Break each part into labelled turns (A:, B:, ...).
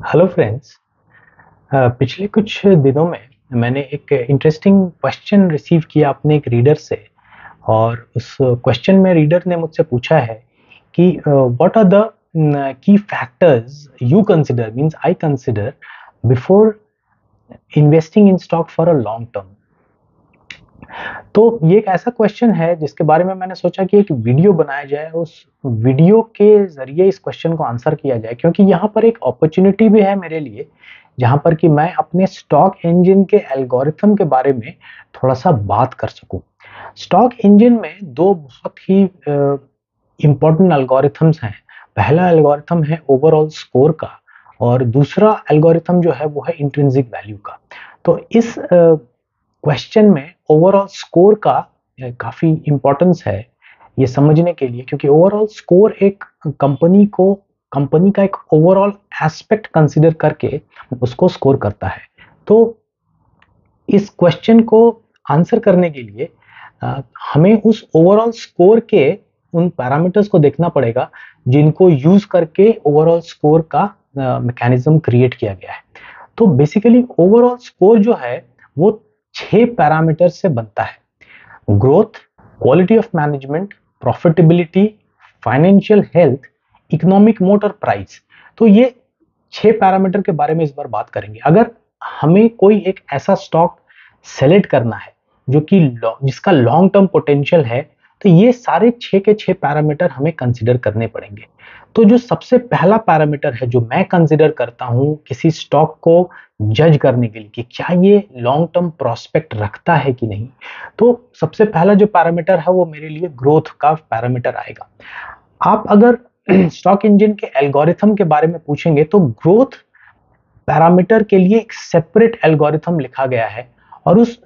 A: Hello friends. पिछले कुछ दिनों में मैंने एक इंटरेस्टिंग क्वेश्चन रिसीव किया अपने एक रीडर से। और उस क्वेश्चन में रीडर ने मुझसे पूछा है कि what are the key factors you consider, means I consider, before investing in stock for a long term. तो ये एक ऐसा क्वेश्चन है जिसके बारे में मैंने सोचा कि एक वीडियो बनाया जाए, उस वीडियो के ज़रिए इस क्वेश्चन को आंसर किया जाए, क्योंकि यहाँ पर एक अपॉर्चुनिटी भी है मेरे लिए, जहाँ पर कि मैं अपने स्टॉक इंजन के एल्गोरिथम के बारे में थोड़ा-सा बात कर सकूँ। स्टॉक इंजन में 2 बहुत ही इम्पोर्टेंट एल्गोरिथम्स हैं। पहला एल्गोरिथम है ओवरऑल स्कोर का और दूसरा एल्गोरिथम जो है वो है इंट्रिंसिक वैल्यू का। तो इस क्वेश्चन में ओवरऑल स्कोर का काफ़ी इम्पोर्टेंस है ये समझने के लिए, क्योंकि ओवरऑल स्कोर एक कंपनी का एक ओवरऑल एस्पेक्ट कंसीडर करके उसको स्कोर करता है। तो इस क्वेश्चन को आंसर करने के लिए हमें उस ओवरऑल स्कोर के उन पैरामीटर्स को देखना पड़ेगा जिनको यूज करके ओवरऑल स्कोर का मैकेनिज्म क्रिएट किया गया है। तो बेसिकली ओवरऑल स्कोर जो है वो 6 पैरामीटर से बनता है: growth, quality of management, profitability, financial health, economic mode और प्राइस। तो ये 6 पैरामीटर के बारे में इस बार बात करेंगे। अगर हमें कोई एक ऐसा स्टॉक सेलेक्ट करना है जो कि जिसका लॉन्ग टर्म पोटेंशियल है, तो ये सारे 6 के 6 पैरामीटर हमें कंसीडर करने पड़ेंगे। तो जो सबसे पहला पैरामीटर है जो मैं कंसीडर करता हूं किसी स्टॉक को जज करने के लिए कि क्या ये लॉन्ग टर्म प्रोस्पेक्ट रखता है कि नहीं, तो सबसे पहला जो पैरामीटर है वो मेरे लिए ग्रोथ का पैरामीटर आएगा। आप अगर स्टॉक इंजन के एल्गोरिथम के बारे में पूछेंगे तो ग्रोथ पैरामीटर के लिए एक सेपरेट एल्गोरिथम लिखा गया है और उस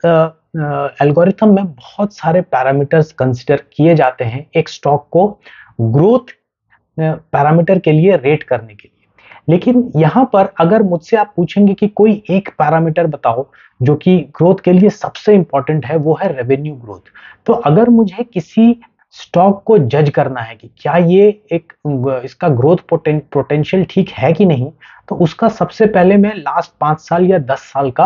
A: एल्गोरिथम में बहुत सारे पैरामीटर्स कंसीडर किए जाते हैं एक स्टॉक को ग्रोथ पैरामीटर के लिए रेट करने के लिए। लेकिन यहाँ पर अगर मुझसे आप पूछेंगे कि कोई एक पैरामीटर बताओ जो कि ग्रोथ के लिए सबसे इंपॉर्टेंट है, वो है रेवेन्यू ग्रोथ। तो अगर मुझे किसी स्टॉक को जज करना है कि क्या ये एक इसका ग्रोथ पोटेंशियल ठीक है कि नहीं, तो उसका सबसे पहले मैं लास्ट 5 साल या 10 साल का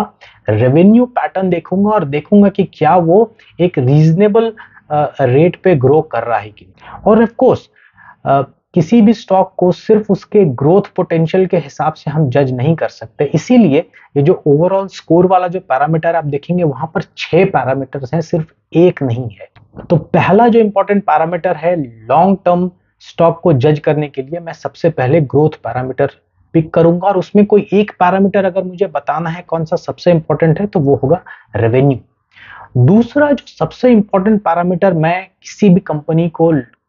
A: रेवेन्यू पैटर्न देखूंगा और देखूंगा कि क्या वो एक रीजनेबल रेट पे ग्रो कर रहा है कि नहीं। और ऑफ कोर्स किसी भी स्टॉक को सिर्फ उसके ग्रोथ पोटेंशियल के हिसाब से हम जज नहीं कर सकते, इसीलिए ये जो ओवरऑल स्कोर वाला जो पैरामीटर आप देखेंगे वहां पर 6 पैरामीटर्स हैं, सिर्फ एक नहीं है। तो पहला जो इंपॉर्टेंट पैरामीटर है लॉन्ग टर्म स्टॉक को जज करने के लिए, मैं सबसे पहले ग्रोथ पैरामीटर पिक करूंगा और उसमें कोई एक पैरामीटर अगर मुझे बताना है कौन सा सबसे इंपॉर्टेंट है तो वो होगा रेवेन्यू। दूसरा जो सबसे इंपॉर्टेंट पैरामीटर मैं किसी भी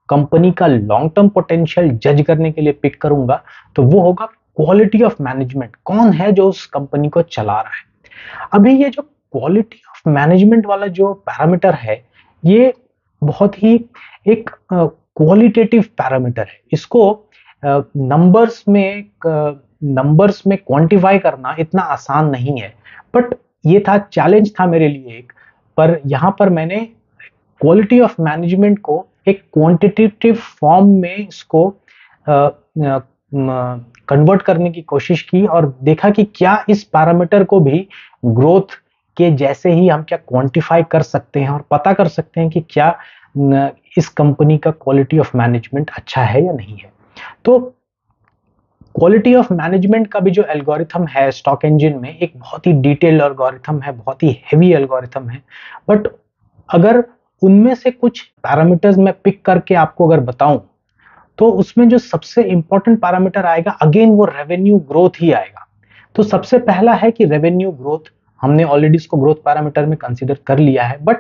A: कंपनी का लॉन्ग टर्म पोटेंशियल जज करने के लिए पिक करूंगा तो वो होगा क्वालिटी ऑफ मैनेजमेंट। कौन है जो उस कंपनी को चला रहा है। अभी ये जो क्वालिटी ऑफ मैनेजमेंट वाला जो पैरामीटर है ये बहुत ही एक क्वालिटेटिव पैरामीटर है। इसको नंबर्स में क्वांटिफाई करना इतना आसान नहीं है, बट ये था चैलेंज था मेरे लिए एक। पर यहाँ पर मैंने क्वालिटी ऑफ मैनेजमेंट को एक क्वांटिटेटिव फॉर्म में इसको कन्वर्ट करने की कोशिश की और देखा कि क्या इस पैरामीटर को भी ग्रोथ के जैसे ही हम क्या क्वांटिफाई कर सकते हैं और पता कर सकते हैं कि क्या इस कंपनी का क्वालिटी ऑफ मैनेजमेंट अच्छा है या नहीं है। तो क्वालिटी ऑफ मैनेजमेंट का भी जो एल्गोरिथम है स्टॉक इंजन में एक बहुत ही डिटेल्ड एल्गोरिथम है, बहुत ही हेवी एल्गोरिथम है। बट अगर उनमें से कुछ पैरामीटर्स मैं पिक करके आपको अगर बताऊं तो उसमें जो सबसे इंपॉर्टेंट पैरामीटर आएगा अगेन वो रेवेन्यू ग्रोथ ही आएगा। तो सबसे पहला है कि रेवेन्यू ग्रोथ, हमने ऑलरेडी इसको ग्रोथ पैरामीटर में कंसीडर कर लिया है। बट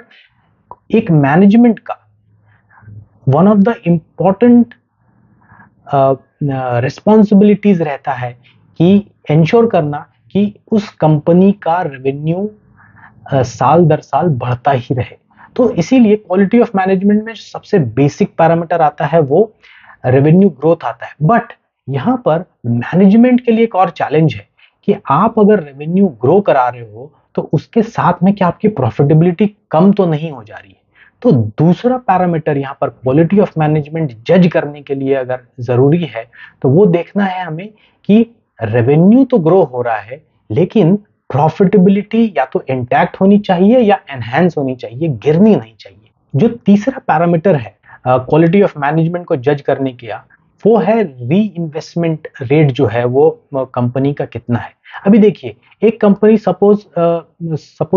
A: एक मैनेजमेंट का one of the important responsibilities रहता है कि इंश्योर करना कि उस कंपनी का रेवेन्यू साल दर साल बढ़ता ही रहे। तो इसीलिए क्वालिटी ऑफ मैनेजमेंट में सबसे बेसिक पैरामीटर आता है वो रेवेन्यू ग्रोथ आता है। बट यहाँ पर मैनेजमेंट के लिए एक और चैलेंज है कि आप अगर रेवेन्यू ग्रो करा रहे हो तो उसके साथ में क्या आपकी प्रॉफिटेबिलिटी कम तो नहीं हो जा रही है। तो दूसरा पैरामीटर यहाँ पर क्वालिटी ऑफ मैनेजमेंट जज करने के लिए अगर जरूरी है तो वो देखना है हमें कि रेवेन्यू तो ग्रो हो रहा है लेकिन प्रॉफिटेबिलिटी या तो इंटैक्ट होनी चाहिए या एनहांस होनी चाहिए, गिरनी नहीं चाहिए। जो तीसरा पैरामीटर है क्वालिटी ऑफ मैनेजमेंट को जज करने का, वो है री इन्वेस्टमेंट रेट जो है वो कंपनी का कितना है। अभी देखिए, एक कंपनी सपोज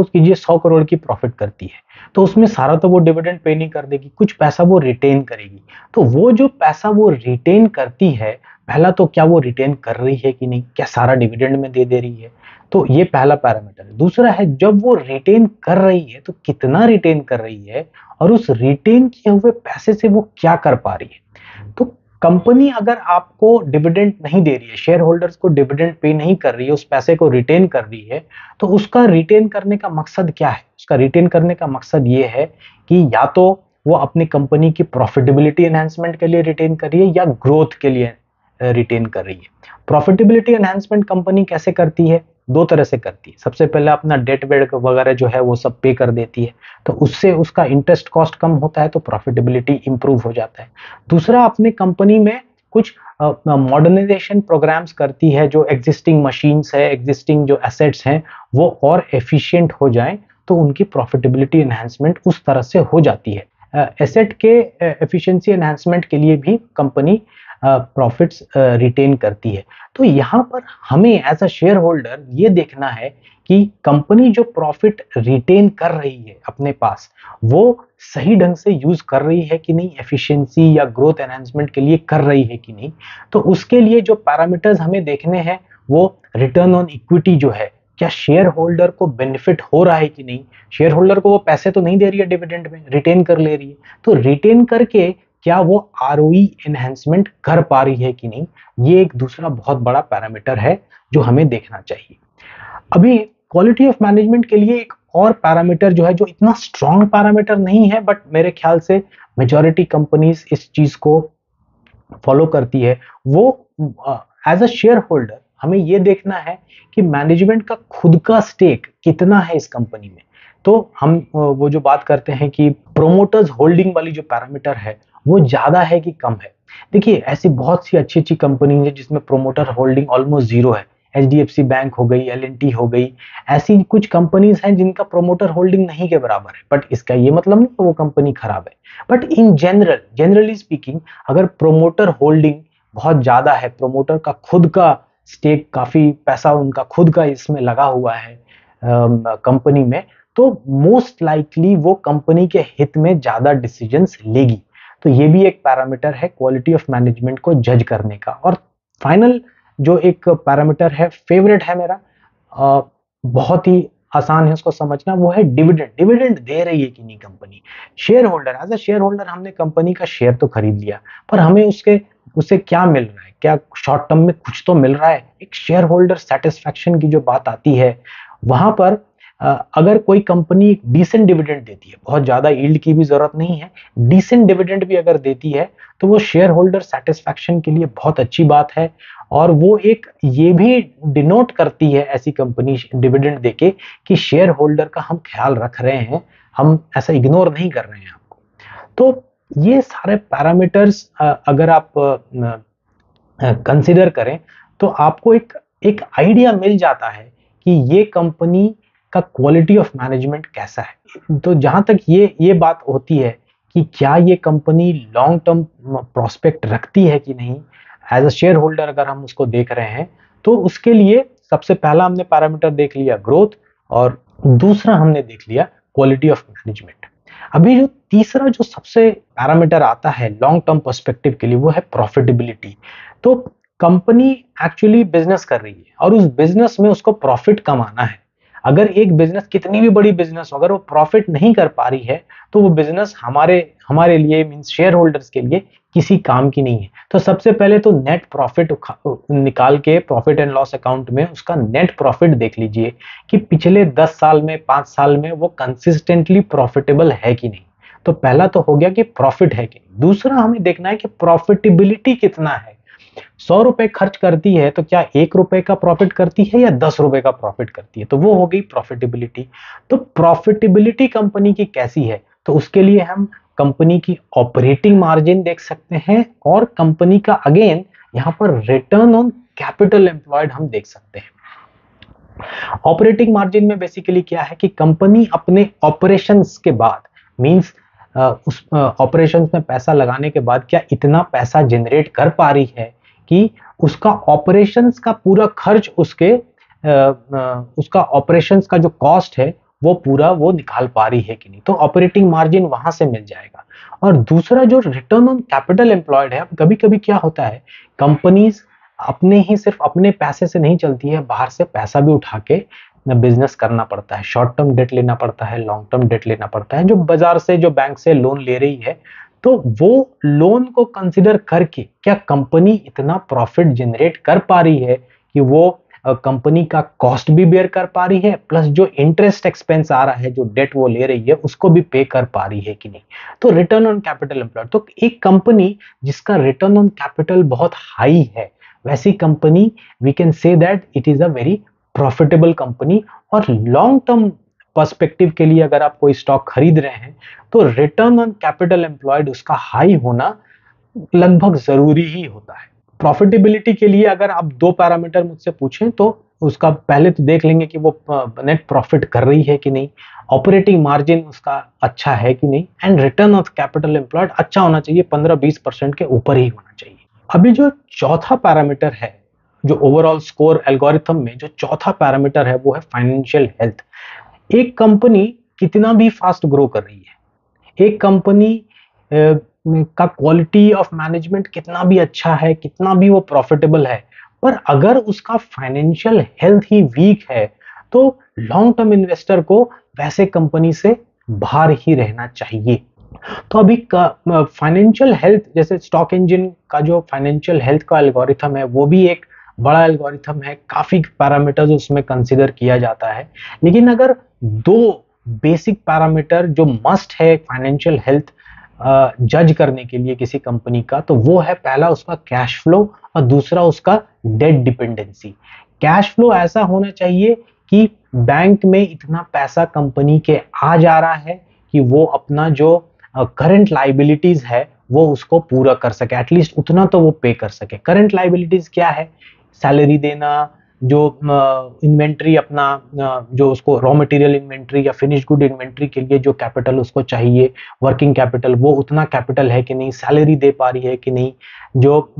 A: कीजिए 100 करोड़ की प्रॉफिट करती है, तो उसमें सारा तो वो डिविडेंड पे नहीं कर देगी, कुछ पैसा वो रिटेन करेगी। तो वो जो पैसा वो रिटेन करती है, पहला तो क्या वो रिटेन कर रही है कि नहीं, क्या सारा डिविडेंड में दे दे रही है, तो ये पहला पैरामीटर है। दूसरा है, जब वो रिटेन कर रही है तो कितना रिटेन कर रही है और उस रिटेन किए हुए पैसे से वो क्या कर पा रही है। तो कंपनी अगर आपको डिविडेंड नहीं दे रही है, शेयर होल्डर्स को डिविडेंड पे नहीं कर रही है, उस पैसे को रिटेन कर रही है, तो उसका रिटेन करने का मकसद क्या है। उसका रिटेन करने का मकसद ये है कि या तो वो अपनी कंपनी की प्रॉफिटेबिलिटी एनहांसमेंट के लिए रिटेन कर रही है या ग्रोथ के लिए रिटेन कर रही है। प्रॉफिटेबिलिटी एनहांसमेंट कंपनी कैसे करती है, दो तरह से करती है। सबसे पहले अपना डेट वेट वगैरह जो है वो सब पे कर देती है, तो उससे उसका इंटरेस्ट कॉस्ट कम होता है, तो प्रॉफिटेबिलिटी इंप्रूव हो जाता है। दूसरा, अपने कंपनी में कुछ मॉडर्नाइजेशन प्रोग्राम्स करती है, जो एग्जिस्टिंग मशीन्स है, एग्जिस्टिंग जो एसेट्स हैं वो और एफिशिएंट हो जाएं, तो उनकी प्रॉफिटेबिलिटी एनहांसमेंट उस तरह से हो जाती है। एसेट के एफिशिएंसी एनहांसमेंट के लिए भी कंपनी प्रॉफिट्स रिटेन करती है। तो यहाँ पर हमें एज अ शेयर होल्डर ये देखना है कि कंपनी जो प्रॉफिट रिटेन कर रही है अपने पास, वो सही ढंग से यूज कर रही है कि नहीं, एफिशिएंसी या ग्रोथ एनहांसमेंट के लिए कर रही है कि नहीं। तो उसके लिए जो पैरामीटर्स हमें देखने हैं, वो रिटर्न ऑन इक्विटी जो है, क्या शेयर होल्डर को बेनिफिट हो रहा है कि नहीं। शेयर होल्डर को वो पैसे तो नहीं दे रही है डिविडेंड में, रिटेन कर ले रही है, तो रिटेन करके क्या वो आरओई एनहांसमेंट कर पा रही है कि नहीं, ये एक दूसरा बहुत बड़ा पैरामीटर है जो हमें देखना चाहिए। अभी क्वालिटी ऑफ मैनेजमेंट के लिए एक और पैरामीटर जो है, जो इतना स्ट्रॉन्ग पैरामीटर नहीं है, बट मेरे ख्याल से मेजॉरिटी कंपनीज इस चीज को फॉलो करती है, वो एज अ शेयर होल्डर हमें ये देखना है कि मैनेजमेंट का खुद का स्टेक कितना है इस कंपनी में। तो हम वो जो बात करते हैं कि प्रोमोटर्स होल्डिंग वाली जो पैरामीटर है वो ज्यादा है कि कम है। देखिए, ऐसी बहुत सी अच्छी अच्छी कंपनी है जिसमें प्रोमोटर होल्डिंग ऑलमोस्ट जीरो है। एचडीएफसी बैंक हो गई, एलएनटी हो गई, ऐसी कुछ कंपनीज हैं जिनका प्रोमोटर होल्डिंग नहीं के बराबर है। बट इसका ये मतलब नहीं कि वो कंपनी खराब है, बट इन जनरली स्पीकिंग, अगर प्रोमोटर होल्डिंग बहुत ज्यादा है, प्रोमोटर का खुद का स्टेक, काफी पैसा उनका खुद का इसमें लगा हुआ है कंपनी में, तो मोस्ट लाइकली वो कंपनी के हित में ज्यादा डिसीजंस लेगी। तो ये भी एक पैरामीटर है क्वालिटी ऑफ मैनेजमेंट को जज करने का। और फाइनल जो एक पैरामीटर है, फेवरेट है मेरा, बहुत ही आसान है उसको समझना, वो है डिविडेंड। डिविडेंड दे रही है कि नहीं company. Share holder, as a share holder हमने कंपनी का शेयर तो खरीद लिया, पर हमें उससे क्या मिल रहा है, क्या शॉर्ट टर्म में कुछ तो मिल रहा है। एक शेयर होल्डर सेटिस्फैक्शन की जो बात आती है, वहां पर अगर कोई कंपनी डिसेंट डिविडेंड देती है, बहुत ज्यादा यील्ड की भी जरूरत नहीं है, डिसेंट डिविडेंड भी अगर देती है, तो वो शेयर होल्डर सेटिस्फैक्शन के लिए बहुत अच्छी बात है। और वो एक ये भी डिनोट करती है ऐसी कंपनी डिविडेंड देके कि शेयर होल्डर का हम ख्याल रख रहे हैं, हम ऐसा इग्नोर नहीं कर रहे हैं आपको। तो ये सारे पैरामीटर्स अगर आप कंसिडर करें, तो आपको एक आइडिया मिल जाता है कि ये कंपनी का क्वालिटी ऑफ मैनेजमेंट कैसा है। तो जहां तक ये बात होती है कि क्या ये कंपनी लॉन्ग टर्म प्रोस्पेक्ट रखती है कि नहीं, एज अ शेयर होल्डर अगर हम उसको देख रहे हैं, तो उसके लिए सबसे पहला हमने पैरामीटर देख लिया ग्रोथ, और दूसरा हमने देख लिया क्वालिटी ऑफ मैनेजमेंट। अभी जो तीसरा जो सबसे पैरामीटर आता है लॉन्ग टर्म पर्सपेक्टिव के लिए, वो है प्रॉफिटेबिलिटी। तो कंपनी एक्चुअली बिजनेस कर रही है और उस बिजनेस में उसको प्रॉफिट कमाना है। अगर एक बिजनेस, कितनी भी बड़ी बिजनेस हो, अगर वो प्रॉफिट नहीं कर पा रही है, तो वो बिजनेस हमारे लिए, मींस शेयर होल्डर्स के लिए किसी काम की नहीं है। तो सबसे पहले तो नेट प्रॉफिट निकाल के प्रॉफिट एंड लॉस अकाउंट में उसका नेट प्रॉफिट देख लीजिए कि पिछले 10 साल में, 5 साल में वो कंसिस्टेंटली प्रॉफिटेबल है कि नहीं। तो पहला तो हो गया कि प्रॉफिट है कि नहीं। दूसरा हमें देखना है कि प्रॉफिटेबिलिटी कितना है। 100 रुपए खर्च करती है, तो क्या 1 रुपए का प्रॉफिट करती है या 10 रुपए का प्रॉफिट करती है, तो वो हो गई प्रॉफिटेबिलिटी। तो प्रॉफिटेबिलिटी कंपनी की कैसी है, तो उसके लिए हम कंपनी की ऑपरेटिंग मार्जिन देख सकते हैं, और कंपनी का अगेन यहाँ पर रिटर्न ऑन कैपिटल एम्प्लॉयड हम देख सकते हैं। ऑपरेटिंग मार्जिन में बेसिकली क्या है कि कंपनी अपने ऑपरेशंस के बाद मींस उस ऑपरेशंस में पैसा लगाने के बाद क्या इतना पैसा जनरेट कर पा रही है कि उसका ऑपरेशंस का पूरा खर्च उसका ऑपरेशंस का जो कॉस्ट है वो पूरा वो निकाल पा रही है कि नहीं, तो ऑपरेटिंग मार्जिन वहां से मिल जाएगा। और दूसरा जो रिटर्न ऑन कैपिटल एम्प्लॉयड है, कभी कभी क्या होता है कंपनीज अपने ही सिर्फ अपने पैसे से नहीं चलती है, बाहर से पैसा भी उठा के बिजनेस करना पड़ता है, शॉर्ट टर्म डेट लेना पड़ता है, लॉन्ग टर्म डेट लेना पड़ता है, जो बाजार से जो बैंक से लोन ले रही है। तो वो लोन को कंसिडर करके क्या कंपनी इतना प्रॉफिट जनरेट कर पा रही है कि वो कंपनी का कॉस्ट भी बेयर कर पा रही है, प्लस जो इंटरेस्ट एक्सपेंस आ रहा है, जो डेट वो ले रही है उसको भी पे कर पा रही है कि नहीं। तो रिटर्न ऑन कैपिटल एम्प्लॉयड, तो एक कंपनी जिसका रिटर्न ऑन कैपिटल बहुत हाई है, वैसी company we can say that it is a very profitable company. और लॉन्ग टर्म पर्सपेक्टिव के लिए अगर आप कोई स्टॉक खरीद रहे हैं तो रिटर्न ऑन कैपिटल एम्प्लॉयड उसका हाई होना लगभग जरूरी ही होता है। प्रॉफिटेबिलिटी के लिए अगर आप दो पैरामीटर मुझसे पूछें तो उसका पहले तो देख लेंगे कि वो नेट प्रॉफिट कर रही है कि नहीं, ऑपरेटिंग मार्जिन उसका अच्छा है कि नहीं, and return on capital employed अच्छा होना चाहिए, 15-20% के ऊपर ही होना चाहिए। अभी जो चौथा पैरामीटर है, जो ओवरऑल स्कोर एल्गोरिथम में जो चौथा पैरामीटर है वो है फाइनेंशियल हेल्थ। एक कंपनी कितना भी फास्ट ग्रो कर रही है, एक कंपनी का क्वालिटी ऑफ मैनेजमेंट कितना भी अच्छा है, कितना भी वो प्रॉफिटेबल है, पर अगर उसका फाइनेंशियल हेल्थ ही वीक है तो लॉन्ग टर्म इन्वेस्टर को वैसे कंपनी से बाहर ही रहना चाहिए। तो अभी फाइनेंशियल हेल्थ, जैसे स्टॉक इंजन का जो फाइनेंशियल हेल्थ का एल्गोरिथम है वो भी एक बड़ा एल्गोरिथम है, काफी पैरामीटर्स उसमें कंसीडर किया जाता है। लेकिन अगर दो बेसिक पैरामीटर जो मस्ट है फाइनेंशियल हेल्थ जज करने के लिए किसी कंपनी का, तो वो है पहला उसका कैश फ्लो और दूसरा उसका डेट डिपेंडेंसी। कैश फ्लो ऐसा होना चाहिए कि बैंक में इतना पैसा कंपनी के आ जा रहा है कि वो अपना जो करंट लाइबिलिटीज है वो उसको पूरा कर सके, एटलीस्ट उतना तो वो पे कर सके। करंट लाइबिलिटीज क्या है? सैलरी देना, जो इन्वेंट्री अपना जो उसको रॉ मटेरियल इन्वेंट्री या फिनिश गुड इन्वेंट्री के लिए जो कैपिटल उसको चाहिए, वर्किंग कैपिटल, वो उतना कैपिटल है कि नहीं, सैलरी दे पा रही है कि नहीं, जो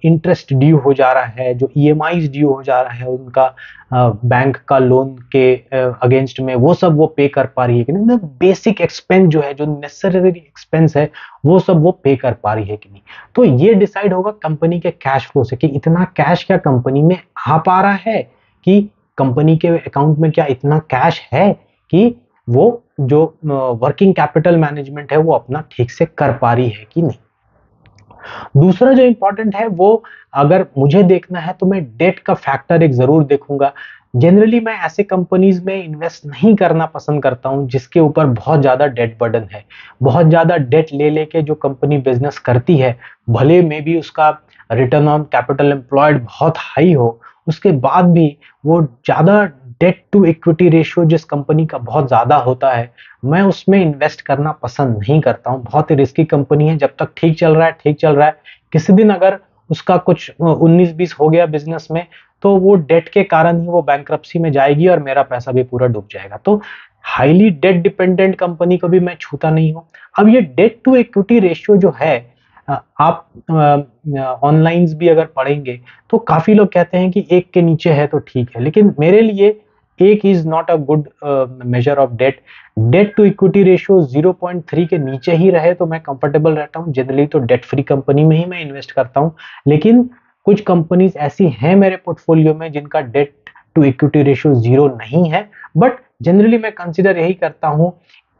A: इंटरेस्ट ड्यू हो जा रहा है, जो ईएमआईज ड्यू हो जा रहा है उनका बैंक का लोन के अगेंस्ट में, वो सब वो पे कर पा रही है कि नहीं, बेसिक एक्सपेंस जो है, जो नेसेसरी एक्सपेंस है वो सब वो पे कर पा रही है कि नहीं। तो ये डिसाइड होगा कंपनी के कैश फ्लो से कि इतना कैश क्या कंपनी में आ पा रहा है, कि कंपनी के अकाउंट में क्या इतना कैश है कि वो जो वर्किंग कैपिटल मैनेजमेंट है वो अपना ठीक से कर पा रही है कि नहीं। दूसरा जो इंपॉर्टेंट है वो अगर मुझे देखना है तो मैं डेट का फैक्टर एक जरूर देखूंगा। जनरली मैं ऐसे कंपनीज में इन्वेस्ट नहीं करना पसंद करता हूं जिसके ऊपर बहुत ज्यादा डेट बर्डन है। बहुत ज्यादा डेट ले लेके जो कंपनी बिजनेस करती है, भले में भी उसका रिटर्न ऑन कैपिटल एम्प्लॉयड बहुत हाई हो, उसके बाद भी वो ज्यादा डेट टू इक्विटी रेशियो जिस कंपनी का बहुत ज्यादा होता है, मैं उसमें इन्वेस्ट करना पसंद नहीं करता हूं। बहुत ही रिस्की कंपनी है, जब तक ठीक चल रहा है ठीक चल रहा है, किसी दिन अगर उसका कुछ 19-20 हो गया बिजनेस में तो वो डेट के कारण ही वो बैंक्रप्सी में जाएगी और मेरा पैसा भी पूरा डूब जाएगा। तो हाईली डेट डिपेंडेंट कंपनी को भी मैं छूता नहीं हूं। अब ये डेट टू इक्विटी रेशियो जो है, आप ऑनलाइन भी अगर पढ़ेंगे तो काफी लोग कहते हैं कि एक के नीचे है तो ठीक है, लेकिन मेरे लिए एक is not a good measure of debt. Debt to equity ratio 0.3 के नीचे ही रहे तो मैं कंफर्टेबल रहता हूं। जनरली तो डेट फ्री कंपनी में ही मैं इन्वेस्ट करता हूं, लेकिन कुछ कंपनीज ऐसी हैं मेरे पोर्टफोलियो में जिनका डेट टू इक्विटी रेशियो 0 नहीं है, बट जनरली मैं कंसीडर यही करता हूं,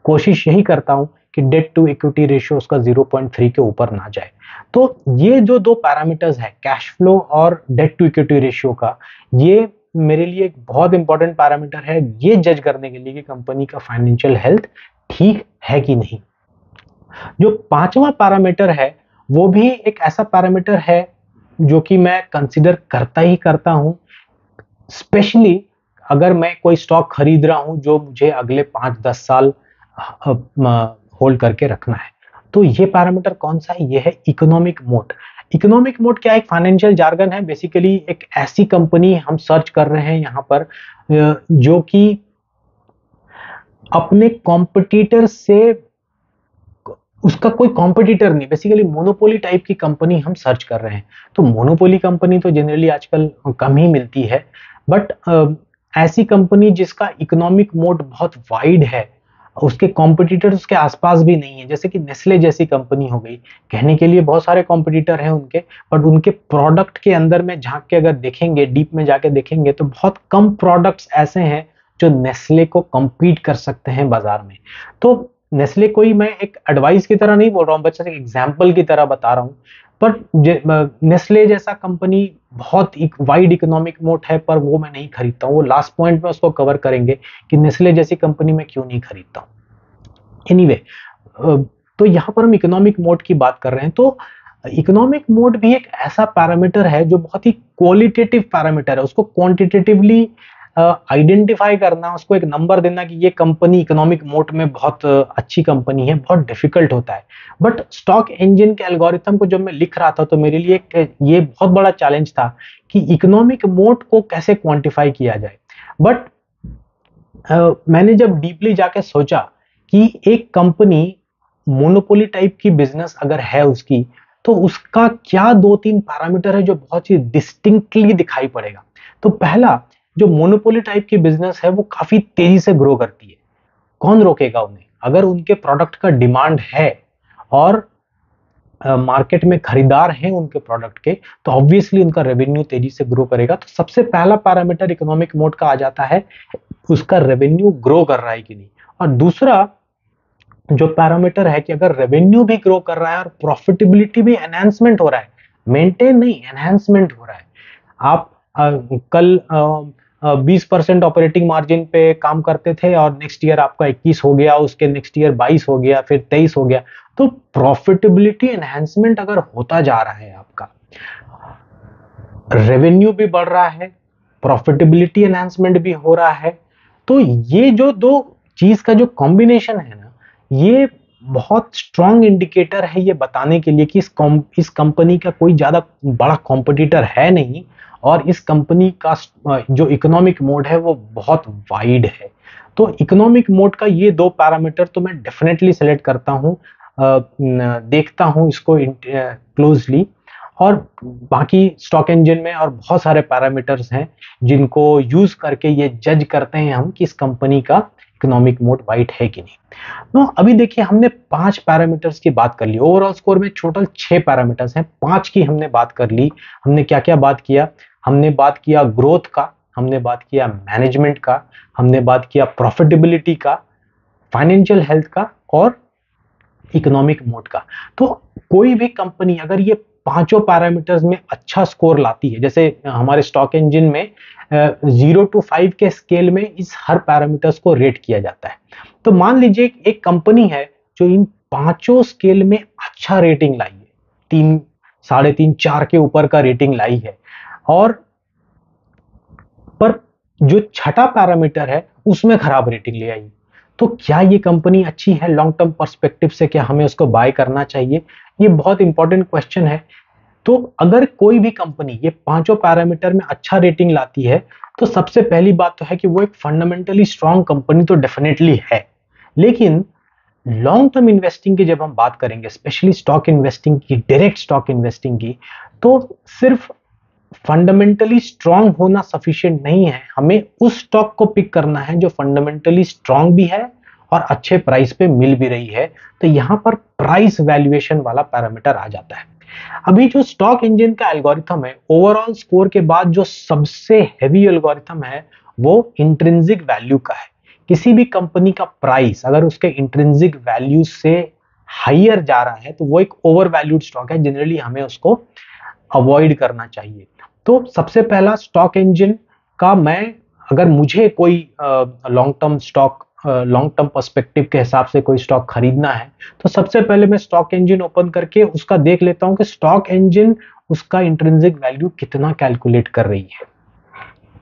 A: कोशिश यही करता हूं कि डेट टू इक्विटी रेशियो उसका 0.3 के ऊपर ना जाए। तो ये जो दो पैरामीटर्स है, कैश फ्लो और डेट टू इक्विटी रेशियो का, ये मेरे लिए एक बहुत इंपॉर्टेंट पैरामीटर है ये जज करने के लिए कि कंपनी का फाइनेंशियल हेल्थ ठीक है कि नहीं। जो पांचवा पैरामीटर है वो भी एक ऐसा पैरामीटर है जो कि मैं कंसीडर करता ही करता हूं, स्पेशली अगर मैं कोई स्टॉक खरीद रहा हूं जो मुझे अगले 5-10 साल होल्ड करके रखना है। तो ये पैरामीटर कौन सा है? ये है इकोनॉमिक मोट। इकोनॉमिक मोड क्या है? एक फाइनेंशियल जार्गन है। बेसिकली एक ऐसी कंपनी हम सर्च कर रहे हैं यहाँ पर जो कि अपने कॉम्पिटिटर से, उसका कोई कॉम्पिटिटर नहीं, बेसिकली मोनोपोली टाइप की कंपनी हम सर्च कर रहे हैं। तो मोनोपोली कंपनी तो जनरली आजकल कम ही मिलती है, बट ऐसी कंपनी जिसका इकोनॉमिक मोड बहुत वाइड है, उसके कॉम्पिटिटर उसके आसपास भी नहीं है, जैसे कि नेस्ले जैसी कंपनी हो गई। कहने के लिए बहुत सारे कॉम्पिटिटर हैं उनके, बट उनके प्रोडक्ट के अंदर में झांक के अगर देखेंगे, डीप में जाके देखेंगे, तो बहुत कम प्रोडक्ट्स ऐसे हैं जो नेस्ले को compete कर सकते हैं बाजार में। तो नेस्ले कोई मैं एक एडवाइस की तरह नहीं बोल रहा हूँ, बच्चे एक एग्जाम्पल की तरह बता रहा हूँ। पर नेस्ले जैसा कंपनी बहुत वाइड इकोनॉमिक मोड है, पर वो मैं नहीं खरीदता हूँ। वो लास्ट पॉइंट में उसको कवर करेंगे कि नेस्ले जैसी कंपनी मैं क्यों नहीं खरीदता हूँ। एनीवे, तो यहाँ पर हम इकोनॉमिक मोड की बात कर रहे हैं। तो इकोनॉमिक मोड भी एक ऐसा पैरामीटर है जो बहुत ही क्वालिटेटिव पैरामीटर है। उसको क्वांटिटेटिवली आइडेंटिफाई करना, उसको एक नंबर देना कि ये कंपनी इकोनॉमिक मोड में बहुत अच्छी कंपनी है, बहुत डिफिकल्ट होता है। बट स्टॉक इंजन के एल्गोरिथम को जब मैं लिख रहा था, तो मेरे लिए ये बहुत बड़ा चैलेंज था कि इकोनॉमिक मोड को कैसे क्वांटिफाई किया जाए। बट मैंने जब डीपली जाके सोचा कि एक कंपनी मोनोपोली टाइप की बिजनेस अगर है उसकी, तो उसका क्या 2-3 पैरामीटर है जो बहुत ही डिस्टिंक्टली दिखाई पड़ेगा। तो पहला, जो मोनोपोली टाइप की बिजनेस है वो काफी तेजी से ग्रो करती है। कौन रोकेगा उन्हें? अगर उनके प्रोडक्ट का डिमांड है और मार्केट में खरीदार हैं उनके प्रोडक्ट के, तो ऑब्वियसली उनका रेवेन्यू तेजी से ग्रो करेगा। तो सबसे पहला पैरामीटर इकोनॉमिक मोड का आ जाता है, उसका रेवेन्यू ग्रो कर रहा है कि नहीं। और दूसरा जो पैरामीटर है कि अगर रेवेन्यू भी ग्रो कर रहा है और प्रॉफिटेबिलिटी भी एनहांसमेंट हो रहा है, मेंटेन नहीं एनहांसमेंट हो रहा है। आप कल 20% ऑपरेटिंग मार्जिन पे काम करते थे और नेक्स्ट ईयर आपका 21 हो गया, उसके नेक्स्ट ईयर 22 हो गया, फिर 23 हो गया। तो प्रॉफिटेबिलिटी एनहांसमेंट अगर होता जा रहा है, आपका रेवेन्यू भी बढ़ रहा है, प्रॉफिटेबिलिटी एनहांसमेंट भी हो रहा है, तो ये जो दो चीज का जो कॉम्बिनेशन है ना, ये बहुत स्ट्रॉन्ग इंडिकेटर है ये बताने के लिए कि इस कंपनी का कोई ज्यादा बड़ा कॉम्पिटिटर है नहीं, और इस कंपनी का जो इकोनॉमिक मोड है वो बहुत वाइड है। तो इकोनॉमिक मोड का ये 2 पैरामीटर तो मैं डेफिनेटली सेलेक्ट करता हूँ, देखता हूँ इसको क्लोजली। और बाकी स्टॉक इंजन में और बहुत सारे पैरामीटर्स हैं जिनको यूज करके ये जज करते हैं हम कि इस कंपनी का इकोनॉमिक मोड वाइड है कि नहीं। तो अभी देखिए, हमने 5 पैरामीटर्स की बात कर ली। ओवरऑल स्कोर में टोटल 6 पैरामीटर्स हैं, 5 की हमने बात कर ली। हमने क्या क्या बात किया? हमने बात किया ग्रोथ का, हमने बात किया मैनेजमेंट का, हमने बात किया प्रॉफिटेबिलिटी का, फाइनेंशियल हेल्थ का और इकोनॉमिक मोड का। तो कोई भी कंपनी अगर ये पांचों पैरामीटर्स में अच्छा स्कोर लाती है, जैसे हमारे स्टॉक इंजन में 0 to 5 के स्केल में इस हर पैरामीटर्स को रेट किया जाता है। तो मान लीजिए एक कंपनी है जो इन पांचों स्केल में अच्छा रेटिंग लाई है, 3, 3.5, 4 के ऊपर का रेटिंग लाई है, और पर जो छठा पैरामीटर है उसमें खराब रेटिंग ले आई, तो क्या ये कंपनी अच्छी है लॉन्ग टर्म पर्सपेक्टिव से? क्या हमें उसको बाय करना चाहिए? ये बहुत इंपॉर्टेंट क्वेश्चन है। तो अगर कोई भी कंपनी ये पांचों पैरामीटर में अच्छा रेटिंग लाती है, तो सबसे पहली बात तो है कि वो एक फंडामेंटली स्ट्रांग कंपनी तो डेफिनेटली है। लेकिन लॉन्ग टर्म इन्वेस्टिंग की जब हम बात करेंगे, स्पेशली स्टॉक इन्वेस्टिंग की, डायरेक्ट स्टॉक इन्वेस्टिंग की, तो सिर्फ फंडामेंटली स्ट्रांग होना सफिशिएंट नहीं है। हमें उस स्टॉक को पिक करना है जो फंडामेंटली स्ट्रांग भी है और अच्छे प्राइस पे मिल भी रही है। तो यहां पर प्राइस वैल्यूएशन वाला पैरामीटर आ जाता है। अभी जो स्टॉक इंजन का एल्गोरिथम है, ओवरऑल स्कोर के बाद जो सबसे हैवी एल्गोरिथम है वो इंट्रिंसिक वैल्यू का है। किसी भी कंपनी का प्राइस अगर उसके इंट्रिंसिक वैल्यू से हाइयर जा रहा है, तो वो एक ओवर वैल्यूड स्टॉक है, जनरली हमें उसको अवॉइड करना चाहिए। तो सबसे पहला स्टॉक इंजन का, मैं अगर मुझे कोई long term stock, long term perspective के हिसाब से कोई स्टॉक खरीदना है, तो सबसे पहले मैं स्टॉक इंजन ओपन करके उसका देख लेता हूं कि स्टॉक इंजन उसका इंट्रिंसिक वैल्यू कितना कैलकुलेट कर रही है।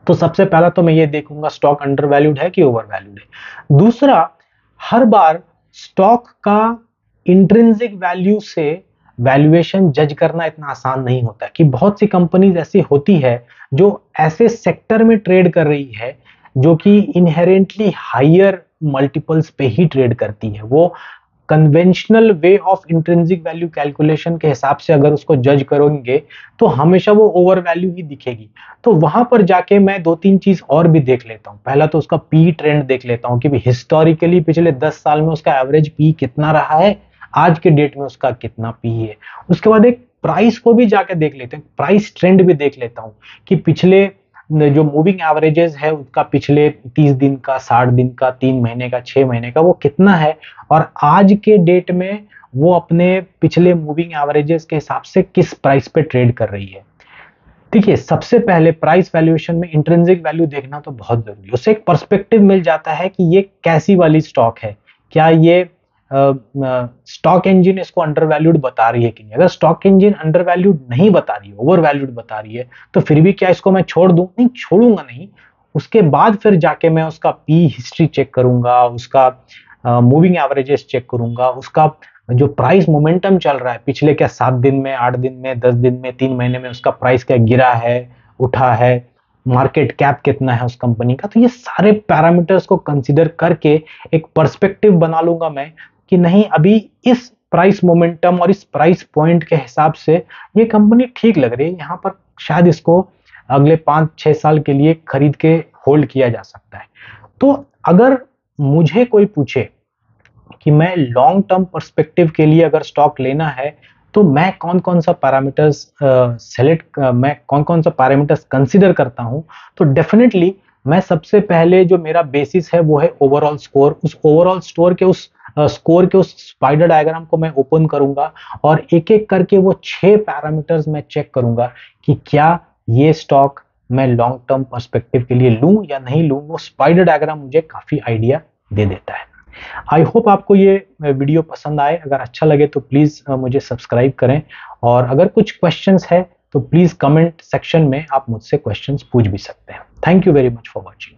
A: तो सबसे पहला तो मैं ये देखूंगा स्टॉक अंडर वैल्यूड है कि ओवर वैल्यूड है। दूसरा, हर बार स्टॉक का इंट्रिंसिक वैल्यू से वैल्यूएशन जज करना इतना आसान नहीं होता कि बहुत सी कंपनीज ऐसी होती है जो ऐसे सेक्टर में ट्रेड कर रही है जो कि इनहेरेंटली हायर मल्टीपल्स पे ही ट्रेड करती है। वो conventional way of intrinsic value calculation के हिसाब से अगर उसको जज करोगे तो हमेशा वो ओवर वैल्यू ही दिखेगी। तो वहां पर जाके मैं दो तीन चीज और भी देख लेता हूँ। पहला तो उसका पी ट्रेंड देख लेता हूँ कि हिस्टोरिकली पिछले 10 साल में उसका एवरेज पी कितना रहा है, आज के डेट में उसका कितना पी है। उसके बाद एक प्राइस को भी जाके देख लेते हैं, प्राइस ट्रेंड भी देख लेता हूँ कि पिछले जो मूविंग एवरेजेस है उसका पिछले 30 दिन का, 60 दिन का, 3 महीने का, 6 महीने का वो कितना है और आज के डेट में वो अपने पिछले मूविंग एवरेजेस के हिसाब से किस प्राइस पे ट्रेड कर रही है। देखिए, सबसे पहले प्राइस वैल्यूएशन में इंट्रिंसिक वैल्यू देखना तो बहुत जरूरी है। उससे एक पर्सपेक्टिव मिल जाता है कि ये कैसी वाली स्टॉक है, क्या ये स्टॉक इंजन इसको अंडर वैल्यूड बता रही है कि नहीं। अगर स्टॉक इंजन अंडर वैल्यूड नहीं बता रही है, ओवर वैल्यूड बता रही है, तो फिर भी क्या इसको मैं छोड़ दूं? नहीं, छोड़ूंगा नहीं। उसके बाद फिर जाके मैं उसका पी हिस्ट्री चेक करूंगा, उसका मूविंग एवरेजेस चेक करूंगा, उसका जो प्राइस मोमेंटम चल रहा है पिछले क्या 7 दिन में, 8 दिन में, 10 दिन में, 3 महीने में उसका प्राइस क्या गिरा है, उठा है, मार्केट कैप कितना है उस कंपनी का। तो ये सारे पैरामीटर्स को कंसीडर करके एक पर्सपेक्टिव बना लूंगा मैं कि नहीं, अभी इस प्राइस मोमेंटम और इस प्राइस पॉइंट के हिसाब से ये कंपनी ठीक लग रही है, यहाँ पर शायद इसको अगले 5-6 साल के लिए खरीद के होल्ड किया जा सकता है। तो अगर मुझे कोई पूछे कि मैं लॉन्ग टर्म पर्सपेक्टिव के लिए अगर स्टॉक लेना है तो मैं कौन कौन सा पैरामीटर्स मैं कौन कौन सा पैरामीटर्स कंसीडर करता हूं, तो डेफिनेटली मैं सबसे पहले जो मेरा बेसिस है वो है ओवरऑल स्कोर। उस ओवरऑल स्कोर के उस स्पाइडर डायग्राम को मैं ओपन करूंगा और एक एक करके वो 6 पैरामीटर्स मैं चेक करूंगा कि क्या ये स्टॉक मैं लॉन्ग टर्म पर्सपेक्टिव के लिए लूं या नहीं लूं। वो स्पाइडर डायग्राम मुझे काफी आइडिया दे देता है। आई होप आपको ये वीडियो पसंद आए। अगर अच्छा लगे तो प्लीज मुझे सब्सक्राइब करें और अगर कुछ क्वेश्चंस है तो प्लीज कमेंट सेक्शन में आप मुझसे क्वेश्चंस पूछ भी सकते हैं। Thank you very much for watching.